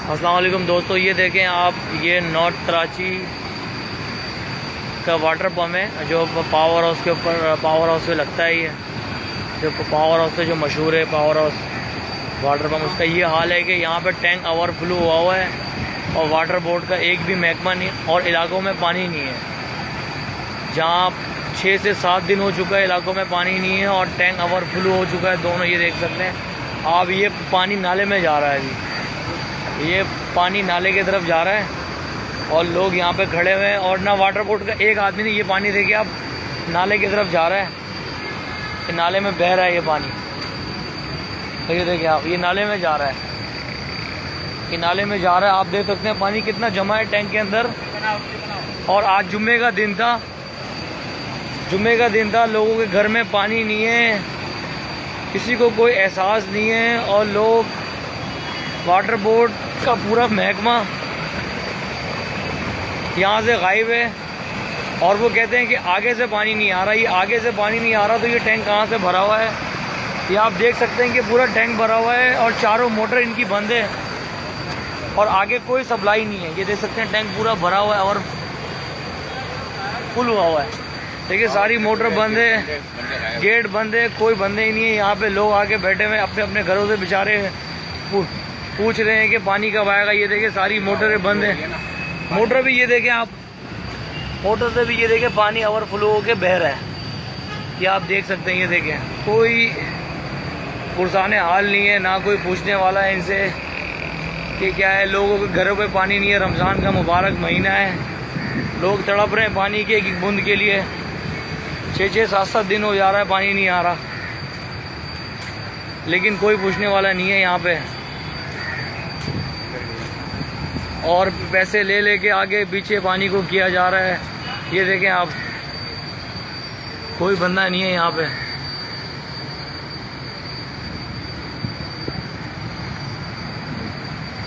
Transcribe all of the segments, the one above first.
अस्सलाम वालेकुम दोस्तों, ये देखें आप, ये नॉर्थ कराची का वाटर पम्प है जो पावर हाउस के ऊपर पावर हाउस पे लगता है। ये जो पावर हाउस से जो मशहूर है पावर हाउस वाटर पम्प, उसका ये हाल है कि यहाँ पर टैंक ओवरफ्लो हुआ है और वाटर बोर्ड का एक भी महकमा नहीं और इलाकों में पानी नहीं है। जहाँ 6 से 7 दिन हो चुका है इलाकों में पानी नहीं है और टैंक ओवरफ्लो हो चुका है दोनों। ये देख सकते हैं आप, ये पानी नाले में जा रहा है। अभी ये पानी नाले की तरफ जा रहा है और लोग यहाँ पे खड़े हुए हैं और ना वाटर बोर्ड का एक आदमी नहीं। ये पानी देखिए आप, नाले की तरफ जा रहा है, ये नाले में बह रहा है ये पानी। तो ये देखिए आप, ये नाले में जा रहा है, ये नाले में जा रहा है। आप देख सकते हैं पानी कितना जमा है टैंक के अंदर। और आज जुम्मे का दिन था, जुम्मे का दिन था, लोगों के घर में पानी नहीं है, किसी को कोई एहसास नहीं है और लोग, वाटर बोर्ड का पूरा महकमा यहाँ से गायब है। और वो कहते हैं कि आगे से पानी नहीं आ रहा। ये आगे से पानी नहीं आ रहा तो ये टैंक कहाँ से भरा हुआ है? ये आप देख सकते हैं कि पूरा टैंक भरा हुआ है और चारों मोटर इनकी बंद है और आगे कोई सप्लाई नहीं है। ये देख सकते हैं टैंक पूरा भरा हुआ है और फुल हुआ है। देखिए सारी मोटर बंद है, गेट बंद है, कोई बंदे ही नहीं है। यहाँ पे लोग आके बैठे हुए अपने अपने घरों से बेचारे पूछ रहे हैं कि पानी कब आएगा। ये देखिए सारी मोटरें बंद है। मोटर भी ये देखें आप, मोटर से भी ये देखें पानी ओवरफ्लो होके बह रहा है। ये आप देख सकते हैं। ये देखें कोई पुरसाने हाल नहीं है, ना कोई पूछने वाला है इनसे कि क्या है। लोगों के घरों पे पानी नहीं है। रमज़ान का मुबारक महीना है, लोग तड़प रहे हैं पानी के एक बूंद के लिए। 6-6, 7-7 दिन हो जा रहा है पानी नहीं आ रहा, लेकिन कोई पूछने वाला नहीं है यहाँ पे। और पैसे ले लेके आगे पीछे पानी को किया जा रहा है। ये देखें आप, कोई बंदा नहीं है यहाँ पे।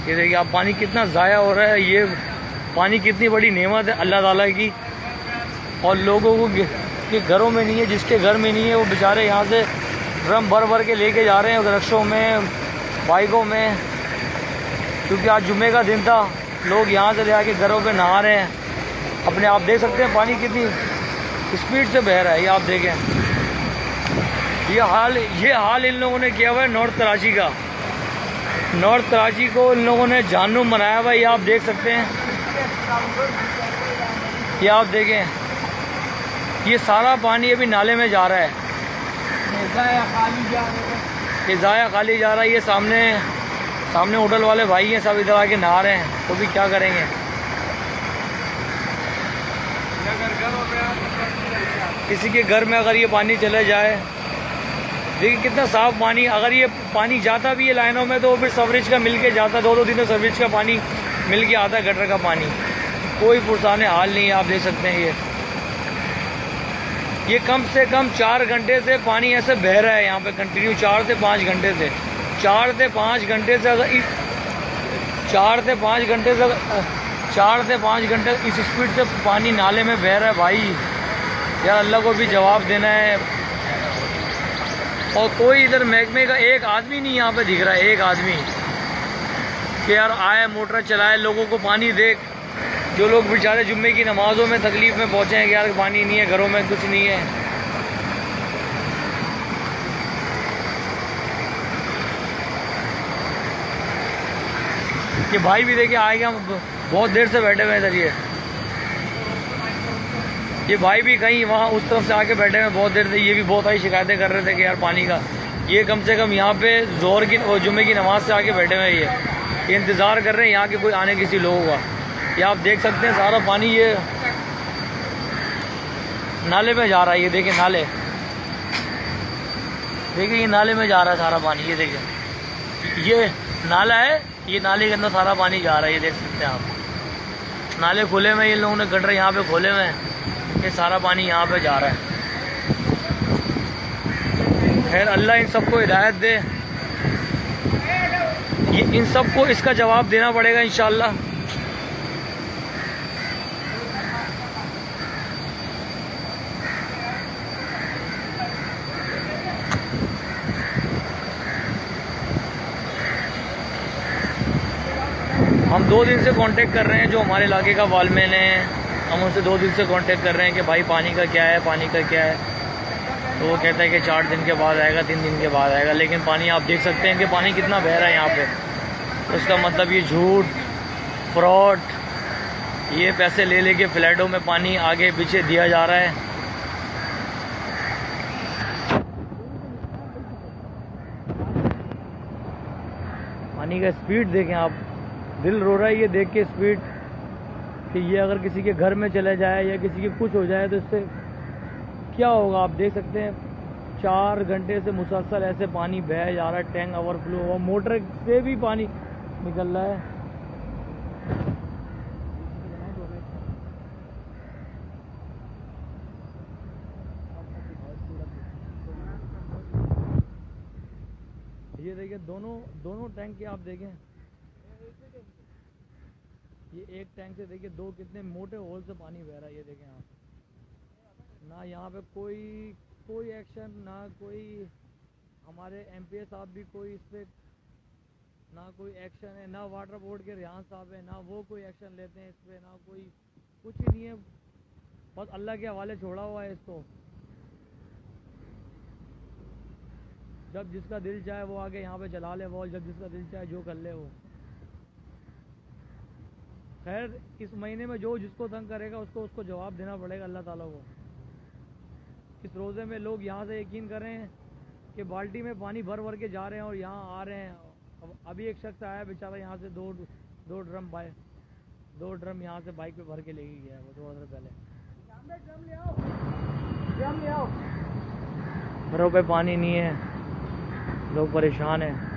ये देखिए आप, पानी कितना ज़ाया हो रहा है। ये पानी कितनी बड़ी नेमत है अल्लाह ताला की। और लोगों को के घरों में नहीं है, जिसके घर में नहीं है वो बेचारे यहाँ से ड्रम भर भर के लेके जा रहे हैं रिक्शों में, बाइकों में, क्योंकि आज जुम्मे का दिन था। लोग यहाँ से ले आके घरों पे नहा रहे हैं अपने। आप देख सकते हैं पानी कितनी स्पीड से बह रहा है। ये आप देखें, ये हाल इन लोगों ने किया हुआ है नॉर्थ कराची का। नॉर्थ कराची को इन लोगों ने जानूम बनाया हुआ है। ये आप देख सकते हैं, ये आप देखें, ये सारा पानी अभी नाले में जा रहा है, ये ज़ाया खाली जा रहा है। ये सामने होटल वाले भाई हैं, सब इधर आके नहा रहे हैं, तो भी क्या करेंगे। किसी के घर में अगर ये पानी चले जाए, देखिए कितना साफ पानी। अगर ये पानी जाता भी है लाइनों में तो फिर सवरेज का मिल के जाता, 2-2 दिनों सवरेज का पानी मिल के आता है, गटर का पानी। कोई पुरसाने हाल नहीं है। आप देख सकते हैं ये कम से कम 4 घंटे से पानी ऐसे बह रहा है यहाँ पे कंटिन्यू। 4 से 5 घंटे से, 4 से 5 घंटे से अगर 4 से 5 घंटे से 4 से 5 घंटे इस स्पीड से पानी नाले में बह रहा है भाई। यार अल्लाह को भी जवाब देना है। और कोई इधर महकमे का एक आदमी नहीं यहाँ पे दिख रहा है, एक आदमी कि यार आए मोटर चलाए, लोगों को पानी दे। जो लोग बेचारे जुम्मे की नमाज़ों में तकलीफ़ में पहुँचे हैं कि यार पानी नहीं है, घरों में कुछ नहीं है। ये भाई भी देखिए आए गया, बहुत देर से बैठे हुए हैं इधर। ये भाई भी कहीं वहाँ उस तरफ से आके बैठे हुए बहुत देर से। ये भी बहुत सारी शिकायतें कर रहे थे कि यार पानी का, ये कम से कम यहाँ पे जोहर की और जुम्मे की नमाज से आके बैठे हुए हैं। ये इंतज़ार कर रहे हैं यहाँ के कोई आने किसी लोगों का। ये आप देख सकते हैं सारा पानी ये नाले में जा रहा है। ये देखिए नाले, देखिए ये नाले में जा रहा है सारा पानी। ये देखिए ये नाला है, ये नाले के अंदर सारा पानी जा रहा है। ये देख सकते हैं आप, नाले खुले हुए, इन लोगों ने गटर यहाँ पे खोले हुए हैं, ये सारा पानी यहाँ पे जा रहा है। खैर अल्लाह इन सबको हिदायत दे। ये इन सबको इसका जवाब देना पड़ेगा इंशाअल्लाह। हम 2 दिन से कांटेक्ट कर रहे हैं, जो हमारे इलाके का वालमैन है, हम उनसे 2 दिन से कांटेक्ट कर रहे हैं कि भाई पानी का क्या है, पानी का क्या है। तो वो कहता है कि 4 दिन के बाद आएगा, 3 दिन के बाद आएगा। लेकिन पानी आप देख सकते हैं कि पानी कितना बह रहा है यहाँ पे। तो उसका मतलब ये झूठ, फ्रॉड, ये पैसे ले लेके फ्लैटों में पानी आगे पीछे दिया जा रहा है। पानी का स्पीड देखें आप, दिल रो रहा है ये देख के स्पीड, कि ये अगर किसी के घर में चले जाए या किसी के कुछ हो जाए तो इससे क्या होगा। आप देख सकते हैं 4 घंटे से मुसलसल ऐसे पानी बह जा रहा है, टैंक ओवरफ्लो हुआ, मोटर से भी पानी निकल रहा है। ये देखिए दोनों टैंक के आप देखें, ये एक टैंक से देखिए 2 कितने मोटे होल से पानी बह रहा है। ये देखें आप, ना यहाँ पे कोई एक्शन, ना कोई हमारे एमपीए साहब भी कोई इस पर ना कोई एक्शन है, ना वाटर बोर्ड के रियान साहब है, ना वो कोई एक्शन लेते हैं इस पर, ना कोई कुछ ही नहीं है। बस अल्लाह के हवाले छोड़ा हुआ है इसको। जब जिसका दिल चाहे वो आके यहाँ पे चला ले वॉल, जब जिसका दिल चाहे जो कर ले वो। खैर इस महीने में जो जिसको तंग करेगा उसको जवाब देना पड़ेगा अल्लाह ताला को। इस रोज़े में लोग यहाँ से यकीन करें कि बाल्टी में पानी भर भर के जा रहे हैं और यहाँ आ रहे हैं। अभी एक शख्स आया बेचारा, यहाँ से दो ड्रम यहाँ से बाइक पे भर के लेके गया है वो थोड़ा देर पहले। ड्रम ले आओ। घरों पे पानी नहीं है, लोग परेशान हैं।